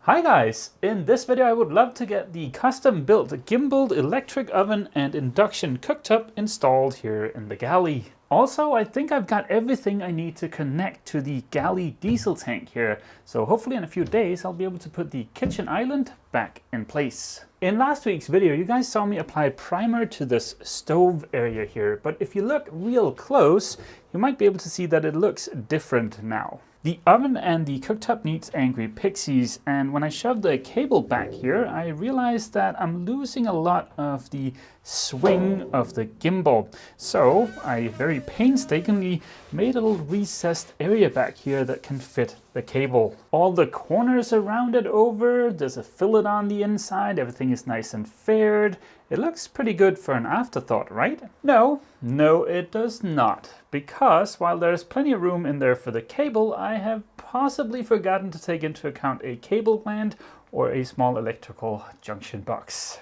Hi guys! In this video I would love to get the custom built Gimbaled electric oven and induction cooktop installed here in the galley. Also, I think I've got everything I need to connect to the galley diesel tank here, so hopefully in a few days I'll be able to put the kitchen island back in place. In last week's video you guys saw me apply primer to this stove area here, but if you look real close you might be able to see that it looks different now. The oven and the cooktop needs angry pixies, and when I shoved the cable back here, I realized that I'm losing a lot of the swing of the gimbal. So I very painstakingly made a little recessed area back here that can fit the cable. All the corners are rounded over, there's a fillet on the inside, everything is nice and faired. It looks pretty good for an afterthought, right? No, it does not. Because while there's plenty of room in there for the cable, I have possibly forgotten to take into account a cable gland or a small electrical junction box.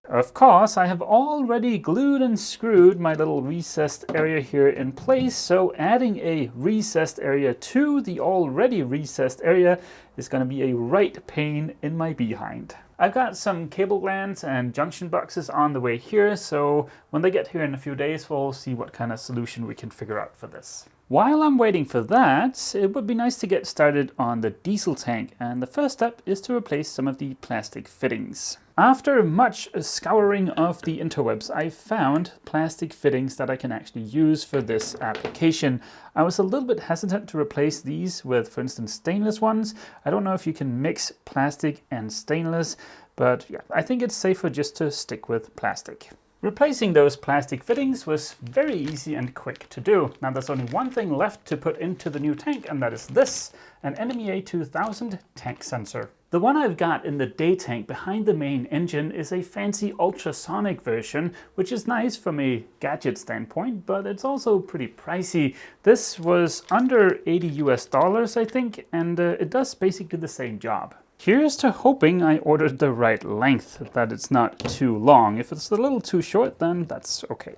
Of course, I have already glued and screwed my little recessed area here in place, so adding a recessed area to the already recessed area is going to be a right pain in my behind. I've got some cable glands and junction boxes on the way here, so when they get here in a few days, we'll see what kind of solution we can figure out for this. While I'm waiting for that, it would be nice to get started on the diesel tank, and the first step is to replace some of the plastic fittings. After much scouring of the interwebs, I found plastic fittings that I can actually use for this application. I was a little bit hesitant to replace these with, for instance, stainless ones. I don't know if you can mix plastic and stainless, but yeah, I think it's safer just to stick with plastic. Replacing those plastic fittings was very easy and quick to do. Now there's only one thing left to put into the new tank, and that is this, an NMEA 2000 tank sensor. The one I've got in the day tank behind the main engine is a fancy ultrasonic version, which is nice from a gadget standpoint, but it's also pretty pricey. This was under $80 I think, and it does basically the same job. Here's to hoping I ordered the right length, that it's not too long. If it's a little too short, then that's okay.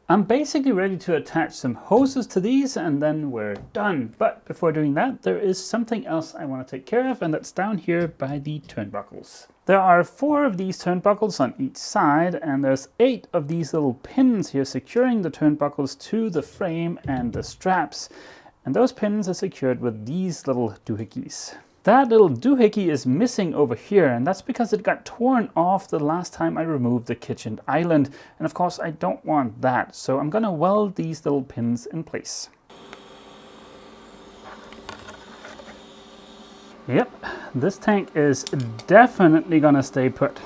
I'm basically ready to attach some hoses to these and then we're done. But before doing that, there is something else I want to take care of, and that's down here by the turnbuckles. There are 4 of these turnbuckles on each side, and there's 8 of these little pins here securing the turnbuckles to the frame and the straps. And those pins are secured with these little doohickeys. That little doohickey is missing over here, and that's because it got torn off the last time I removed the kitchen island. And of course I don't want that, so I'm gonna weld these little pins in place. Yep, this tank is definitely gonna stay put.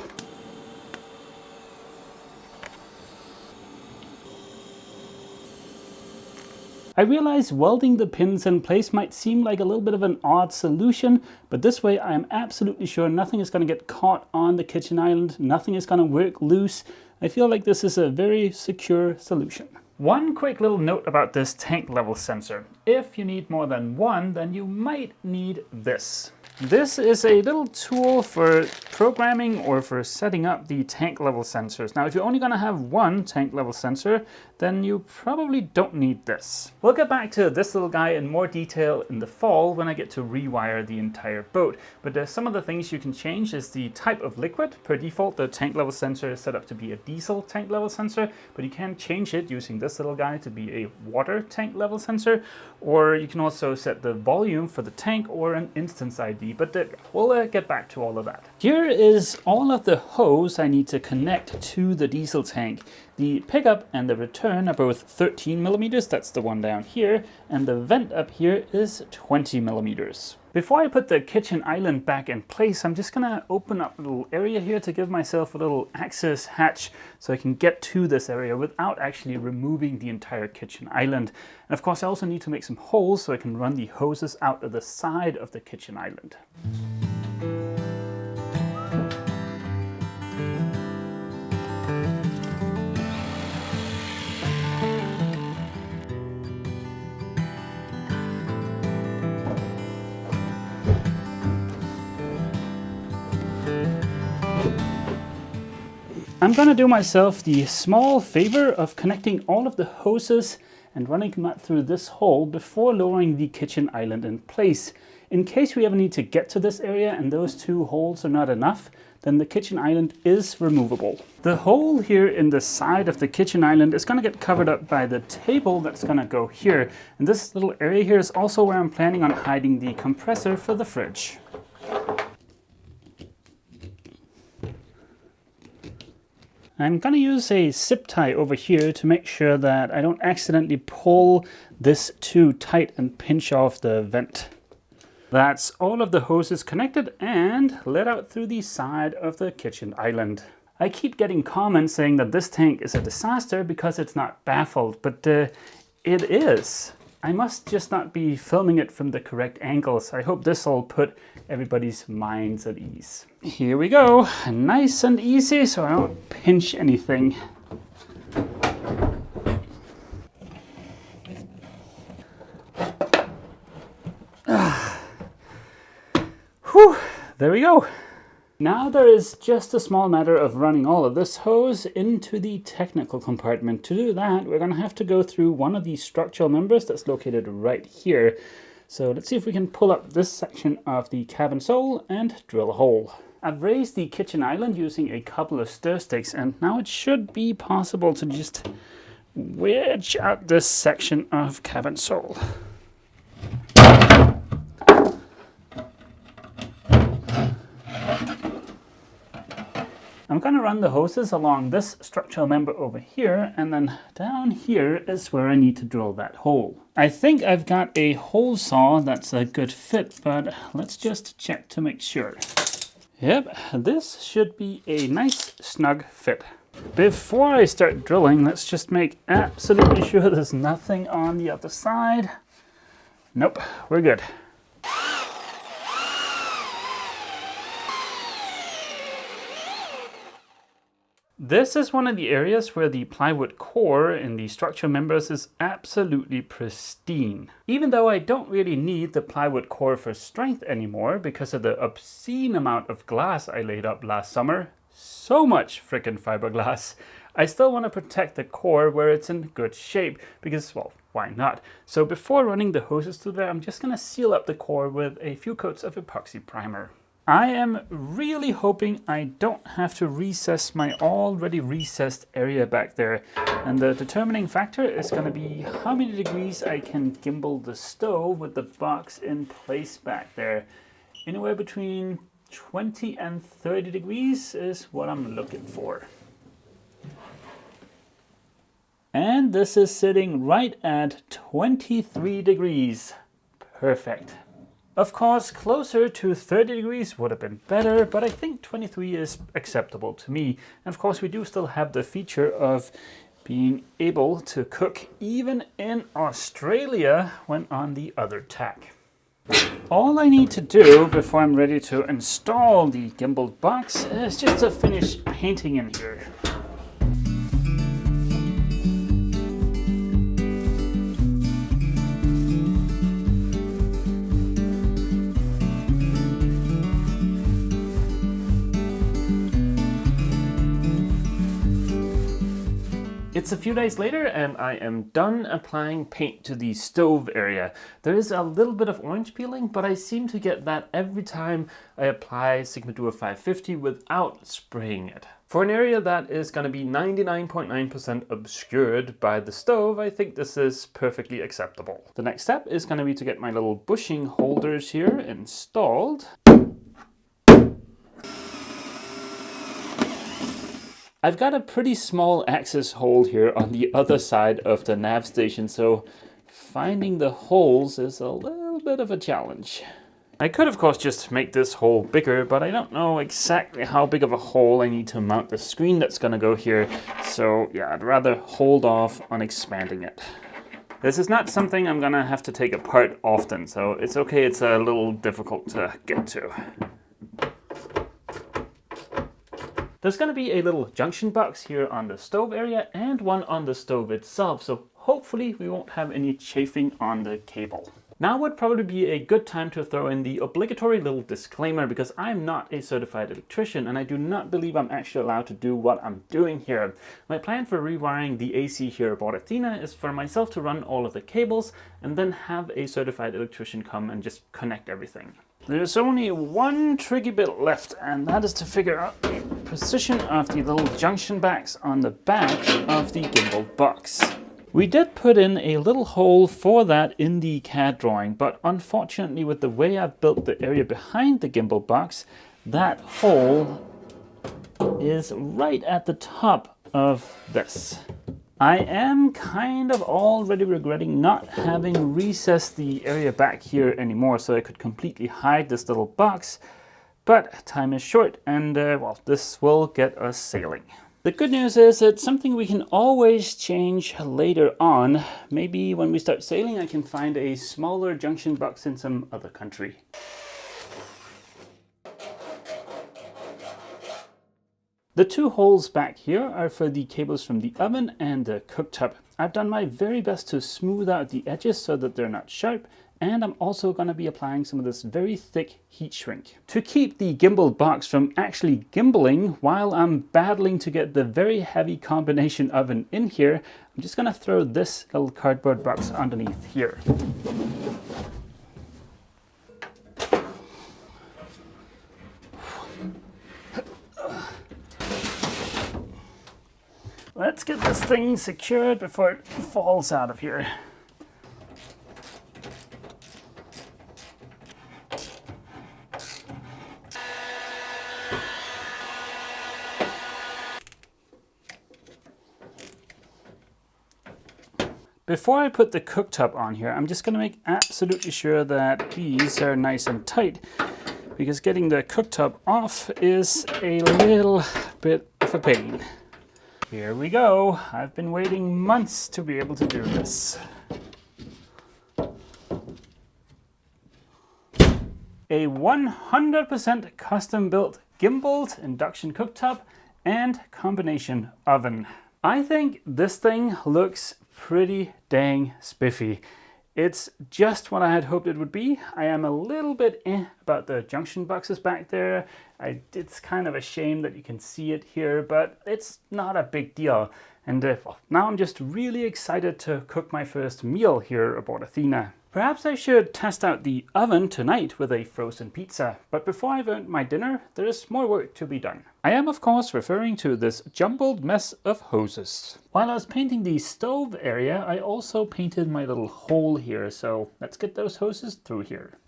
I realize welding the pins in place might seem like a little bit of an odd solution, but this way I am absolutely sure nothing is going to get caught on the kitchen island, nothing is going to work loose. I feel like this is a very secure solution. One quick little note about this tank level sensor. If you need more than one, then you might need this. This is a little tool for programming or for setting up the tank level sensors. Now, if you're only going to have one tank level sensor, then you probably don't need this. We'll get back to this little guy in more detail in the fall when I get to rewire the entire boat. But some of the things you can change is the type of liquid. Per default, the tank level sensor is set up to be a diesel tank level sensor, but you can change it using this little guy to be a water tank level sensor, or you can also set the volume for the tank or an instance ID. But we'll get back to all of that. Here is all of the hose I need to connect to the diesel tank. The pickup and the return are both 13 millimeters, that's the one down here, and the vent up here is 20 millimeters. Before I put the kitchen island back in place, I'm just gonna open up a little area here to give myself a little access hatch so I can get to this area without actually removing the entire kitchen island. And of course I also need to make some holes so I can run the hoses out of the side of the kitchen island. I'm gonna do myself the small favor of connecting all of the hoses and running that through this hole before lowering the kitchen island in place. In case we ever need to get to this area and those two holes are not enough, then the kitchen island is removable. The hole here in the side of the kitchen island is going to get covered up by the table that's going to go here. And this little area here is also where I'm planning on hiding the compressor for the fridge. I'm going to use a zip tie over here to make sure that I don't accidentally pull this too tight and pinch off the vent. That's all of the hoses connected and let out through the side of the kitchen island. I keep getting comments saying that this tank is a disaster because it's not baffled, but it is. I must just not be filming it from the correct angles. I hope this will put everybody's minds at ease. Here we go, nice and easy so I don't pinch anything. Whew, there we go. Now there is just a small matter of running all of this hose into the technical compartment. To do that, we're going to have to go through one of these structural members that's located right here. So let's see if we can pull up this section of the cabin sole and drill a hole. I've raised the kitchen island using a couple of stir sticks, and now it should be possible to just wedge out this section of cabin sole. I'm going to run the hoses along this structural member over here, and then down here is where I need to drill that hole. I think I've got a hole saw that's a good fit, but let's just check to make sure. Yep, this should be a nice snug fit. Before I start drilling, let's just make absolutely sure there's nothing on the other side. Nope, we're good. This is one of the areas where the plywood core in the structure members is absolutely pristine. Even though I don't really need the plywood core for strength anymore because of the obscene amount of glass I laid up last summer, so much frickin' fiberglass, I still want to protect the core where it's in good shape because, well, why not? So before running the hoses through there, I'm just going to seal up the core with a few coats of epoxy primer. I am really hoping I don't have to recess my already recessed area back there. And the determining factor is going to be how many degrees I can gimbal the stove with the box in place back there. Anywhere between 20 and 30 degrees is what I'm looking for. And this is sitting right at 23 degrees. Perfect. Of course, closer to 30 degrees would have been better, but I think 23 is acceptable to me. And of course, we do still have the feature of being able to cook even in Australia when on the other tack. All I need to do before I'm ready to install the gimbaled box is just to finish painting in here. It's a few days later and I am done applying paint to the stove area. There is a little bit of orange peeling, but I seem to get that every time I apply Sigma Duo 550 without spraying it. For an area that is going to be 99.9% obscured by the stove, I think this is perfectly acceptable. The next step is going to be to get my little bushing holders here installed. I've got a pretty small access hole here on the other side of the nav station, so finding the holes is a little bit of a challenge. I could of course just make this hole bigger, but I don't know exactly how big of a hole I need to mount the screen that's gonna go here, so yeah, I'd rather hold off on expanding it. This is not something I'm gonna have to take apart often, so it's okay, it's a little difficult to get to. There's going to be a little junction box here on the stove area and one on the stove itself, so hopefully we won't have any chafing on the cable. Now would probably be a good time to throw in the obligatory little disclaimer, because I'm not a certified electrician and I do not believe I'm actually allowed to do what I'm doing here. My plan for rewiring the AC here aboard Athena is for myself to run all of the cables and then have a certified electrician come and just connect everything. There's only one tricky bit left, and that is to figure out the position of the little junction backs on the back of the Gimbaled box. We did put in a little hole for that in the CAD drawing, but unfortunately with the way I've built the area behind the Gimbaled box, that hole is right at the top of this. I am kind of already regretting not having recessed the area back here anymore so I could completely hide this little box, but time is short and well, this will get us sailing. The good news is it's something we can always change later on. Maybe when we start sailing I can find a smaller junction box in some other country. The two holes back here are for the cables from the oven and the cooktop. I've done my very best to smooth out the edges so that they're not sharp, and I'm also going to be applying some of this very thick heat shrink. To keep the Gimbaled box from actually gimbaling while I'm battling to get the very heavy combination oven in here, I'm just going to throw this little cardboard box underneath here. Let's get this thing secured before it falls out of here. Before I put the cooktop on here, I'm just going to make absolutely sure that these are nice and tight, because getting the cooktop off is a little bit of a pain. Here we go. I've been waiting months to be able to do this. A 100% custom built Gimbaled induction cooktop and combination oven. I think this thing looks pretty dang spiffy. It's just what I had hoped it would be. I am a little bit about the junction boxes back there. It's kind of a shame that you can see it here, but it's not a big deal. And now I'm just really excited to cook my first meal here aboard Athena. Perhaps I should test out the oven tonight with a frozen pizza, but before I've earned my dinner, there is more work to be done. I am of course referring to this jumbled mess of hoses. While I was painting the stove area, I also painted my little hole here, so let's get those hoses through here.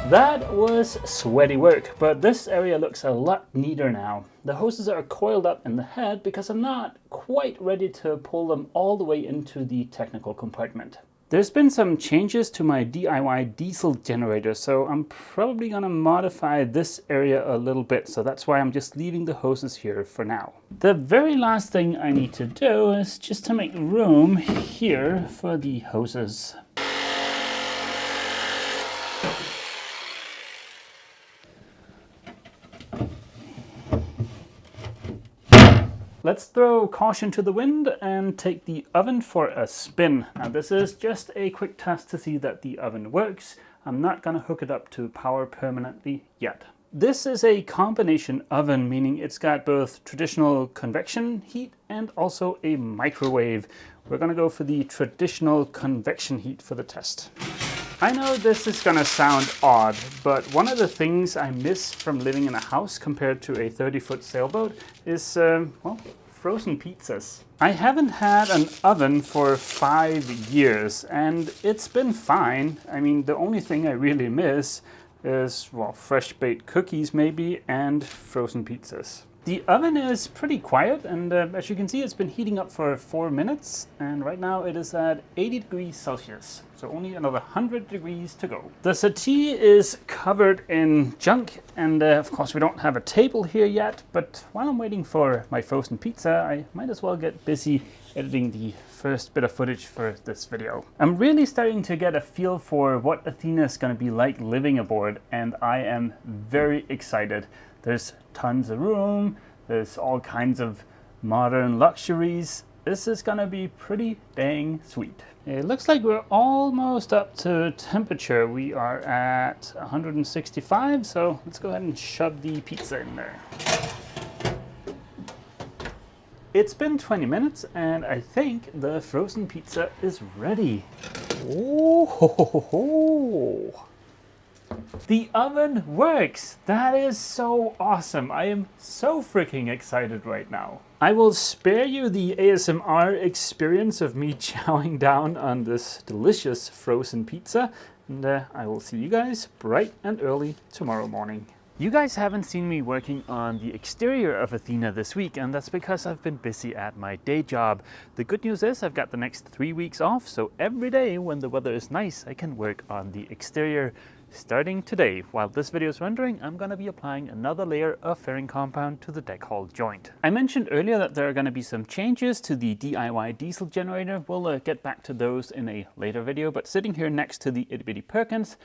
That was sweaty work, but this area looks a lot neater now. The hoses are coiled up in the head because I'm not quite ready to pull them all the way into the technical compartment. There's been some changes to my DIY diesel generator, so I'm probably gonna modify this area a little bit, so that's why I'm just leaving the hoses here for now. The very last thing I need to do is just to make room here for the hoses. Let's throw caution to the wind and take the oven for a spin. Now this is just a quick test to see that the oven works. I'm not going to hook it up to power permanently yet. This is a combination oven, meaning it's got both traditional convection heat and also a microwave. We're going to go for the traditional convection heat for the test. I know this is gonna sound odd, but one of the things I miss from living in a house compared to a 30-foot sailboat is, well, frozen pizzas. I haven't had an oven for 5 years, and it's been fine. I mean, the only thing I really miss is, well, fresh baked cookies maybe, and frozen pizzas. The oven is pretty quiet, and as you can see, it's been heating up for 4 minutes, and right now it is at 80 degrees Celsius, so only another 100 degrees to go. The settee is covered in junk, and of course we don't have a table here yet, but while I'm waiting for my frozen pizza, I might as well get busy editing the first bit of footage for this video. I'm really starting to get a feel for what Athena is going to be like living aboard, and I am very excited. There's tons of room, there's all kinds of modern luxuries. This is gonna be pretty dang sweet. It looks like we're almost up to temperature. We are at 165, so let's go ahead and shove the pizza in there. It's been 20 minutes and I think the frozen pizza is ready. Oh, ho, ho, ho, ho. The oven works! That is so awesome! I am so freaking excited right now. I will spare you the ASMR experience of me chowing down on this delicious frozen pizza, and I will see you guys bright and early tomorrow morning. You guys haven't seen me working on the exterior of Athena this week, and that's because I've been busy at my day job. The good news is I've got the next 3 weeks off, so every day when the weather is nice, I can work on the exterior. Starting today, while this video is rendering, I'm going to be applying another layer of fairing compound to the deck hull joint. I mentioned earlier that there are going to be some changes to the DIY diesel generator. We'll get back to those in a later video, but sitting here next to the itty bitty Perkins,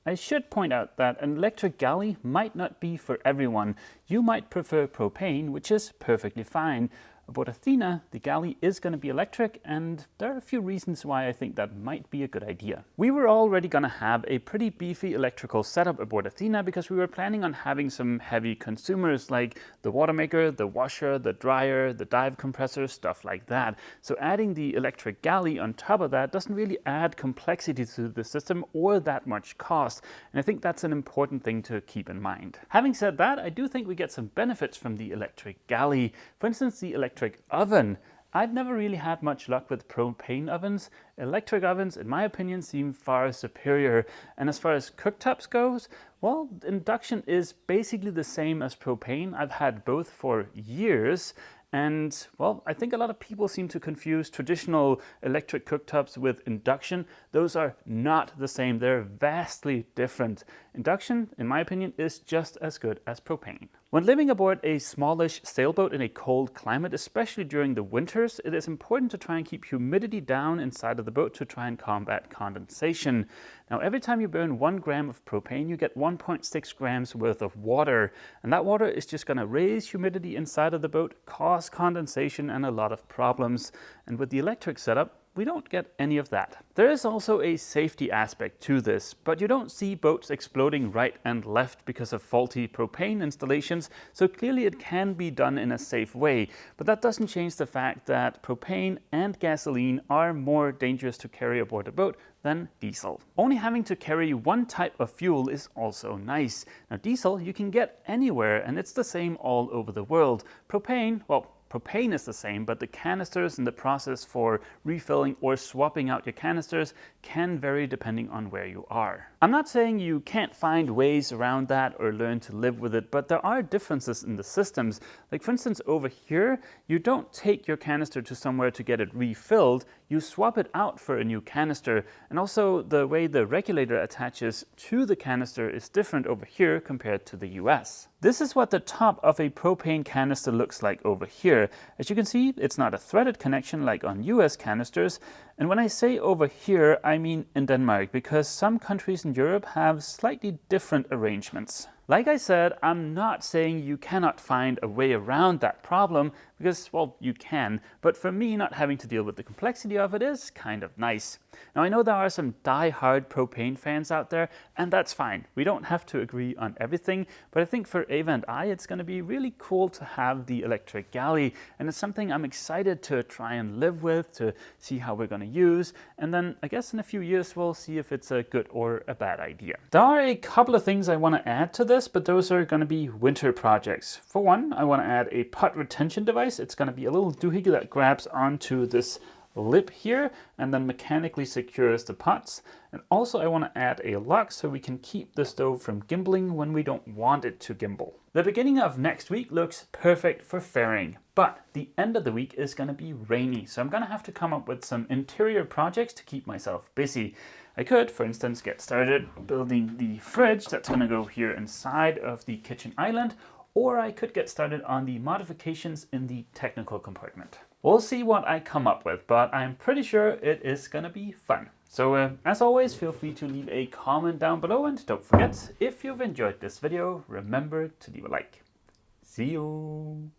I should point out that an electric galley might not be for everyone. You might prefer propane, which is perfectly fine. Aboard Athena, the galley is going to be electric, and there are a few reasons why I think that might be a good idea. We were already going to have a pretty beefy electrical setup aboard Athena because we were planning on having some heavy consumers like the water maker, the washer, the dryer, the dive compressor, stuff like that. So adding the electric galley on top of that doesn't really add complexity to the system or that much cost, and I think that's an important thing to keep in mind. Having said that, I do think we get some benefits from the electric galley. For instance, the electric oven. I've never really had much luck with propane ovens. Electric ovens, in my opinion, seem far superior. And as far as cooktops goes, well, induction is basically the same as propane. I've had both for years. And, well, I think a lot of people seem to confuse traditional electric cooktops with induction. Those are not the same. They're vastly different. Induction, in my opinion, is just as good as propane. When living aboard a smallish sailboat in a cold climate, especially during the winters, it is important to try and keep humidity down inside of the boat to try and combat condensation. Now, every time you burn 1 gram of propane, you get 1.6 grams worth of water. And that water is just going to raise humidity inside of the boat, cause condensation, and a lot of problems. And with the electric setup, we don't get any of that. There is also a safety aspect to this, but you don't see boats exploding right and left because of faulty propane installations, so clearly it can be done in a safe way. But that doesn't change the fact that propane and gasoline are more dangerous to carry aboard a boat than diesel. Only having to carry one type of fuel is also nice. Now, diesel you can get anywhere, and it's the same all over the world. Propane, well, propane is the same, but the canisters and the process for refilling or swapping out your canisters can vary depending on where you are. I'm not saying you can't find ways around that or learn to live with it, but there are differences in the systems. Like, for instance, over here, you don't take your canister to somewhere to get it refilled, you swap it out for a new canister. And also the way the regulator attaches to the canister is different over here compared to the US. This is what the top of a propane canister looks like over here. As you can see, it's not a threaded connection like on US canisters. And when I say over here, I mean in Denmark, because some countries in Europe have slightly different arrangements. Like I said, I'm not saying you cannot find a way around that problem, because, well, you can, but for me, not having to deal with the complexity of it is kind of nice. Now, I know there are some die-hard propane fans out there, and that's fine. We don't have to agree on everything, but I think for Ava and I, it's going to be really cool to have the electric galley, and it's something I'm excited to try and live with, to see how we're going to use, and then I guess in a few years, we'll see if it's a good or a bad idea. There are a couple of things I want to add to this, but those are going to be winter projects. For one, I want to add a pot retention device. It's going to be a little doohickey that grabs onto this lip here and then mechanically secures the pots. And also I want to add a lock so we can keep the stove from gimbaling when we don't want it to gimbal. The beginning of next week looks perfect for ferrying, but the end of the week is going to be rainy, so I'm going to have to come up with some interior projects to keep myself busy. I could, for instance, get started building the fridge that's going to go here inside of the kitchen island, or I could get started on the modifications in the technical compartment. We'll see what I come up with, but I'm pretty sure it is going to be fun. So as always, feel free to leave a comment down below, and don't forget, if you've enjoyed this video, remember to leave a like. See you!